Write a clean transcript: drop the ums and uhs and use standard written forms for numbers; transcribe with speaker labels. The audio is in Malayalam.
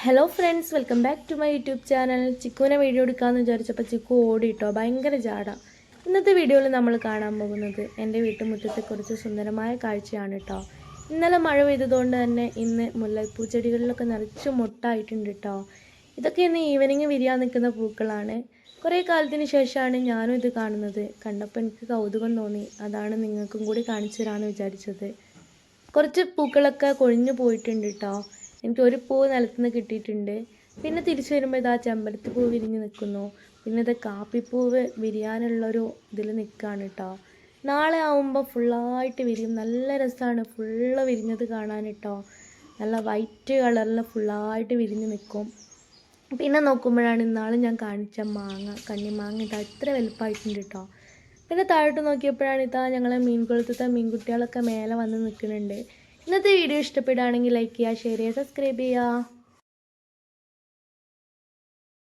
Speaker 1: Hello friends, welcome back to my YouTube channel. ചിക്കുവിനെ വീഡിയോ എടുക്കാമെന്ന് വിചാരിച്ചപ്പോൾ ചിക്കു ഓടിയിട്ടോ, ഭയങ്കര ജാട. ഇന്നത്തെ വീഡിയോയിൽ നമ്മൾ കാണാൻ പോകുന്നത് എൻ്റെ വീട്ടുമുറ്റത്തെക്കുറിച്ച് സുന്ദരമായ കാഴ്ചയാണ് കേട്ടോ. ഇന്നലെ മഴ പെയ്തതുകൊണ്ട് തന്നെ ഇന്ന് മുല്ലപ്പൂ ചെടികളിലൊക്കെ നിറച്ച് മൊട്ടായിട്ടുണ്ട് കേട്ടോ. ഇതൊക്കെ ഇന്ന് ഈവനിങ് വിരിയാൻ നിൽക്കുന്ന പൂക്കളാണ്. കുറേ കാലത്തിന് ശേഷമാണ് ഞാനും ഇത് കാണുന്നത്. കണ്ടപ്പോൾ എനിക്ക് കൗതുകം തോന്നി, അതാണ് നിങ്ങൾക്കും കൂടി കാണിച്ചു തരാമെന്ന് വിചാരിച്ചത്. കുറച്ച് പൂക്കളൊക്കെ കൊഴിഞ്ഞു പോയിട്ടുണ്ട് കേട്ടോ. എനിക്ക് ഒരു പൂവ് നിലത്തുനിന്ന് കിട്ടിയിട്ടുണ്ട്. പിന്നെ തിരിച്ചു വരുമ്പോൾ ഇതാ ചെമ്പരത്തി പൂവ് വിരിഞ്ഞ് നിൽക്കുന്നു. പിന്നെ ഇത് കാപ്പിപ്പൂവ് വിരിയാനുള്ളൊരു ഇതിൽ നിൽക്കുകയാണ് കേട്ടോ. നാളെ ആവുമ്പോൾ ഫുള്ളായിട്ട് വിരിയും. നല്ല രസമാണ് ഫുള്ള് വിരിഞ്ഞത് കാണാൻ കേട്ടോ. നല്ല വൈറ്റ് കളറിൽ ഫുള്ളായിട്ട് വിരിഞ്ഞ് നിൽക്കും. പിന്നെ നോക്കുമ്പോഴാണ് ഇന്നാൾ ഞാൻ കാണിച്ച മാങ്ങ, കണ്ണിമാങ്ങ ഇതാ ഇത്ര വലുപ്പമായിട്ടുണ്ട് കേട്ടോ. പിന്നെ താഴോട്ട് നോക്കിയപ്പോഴാണ് ഇതാ ഞങ്ങളെ മീൻകുളത്തത്തെ മീൻകുട്ടികളൊക്കെ മേലെ വന്ന് നിൽക്കുന്നുണ്ട്. ഇന്നത്തെ വീഡിയോ ഇഷ്ടപ്പെടുകയാണെങ്കിൽ ലൈക്ക് ചെയ്യുക, ഷെയർ ചെയ്യുക, സബ്സ്ക്രൈബ് ചെയ്യുക.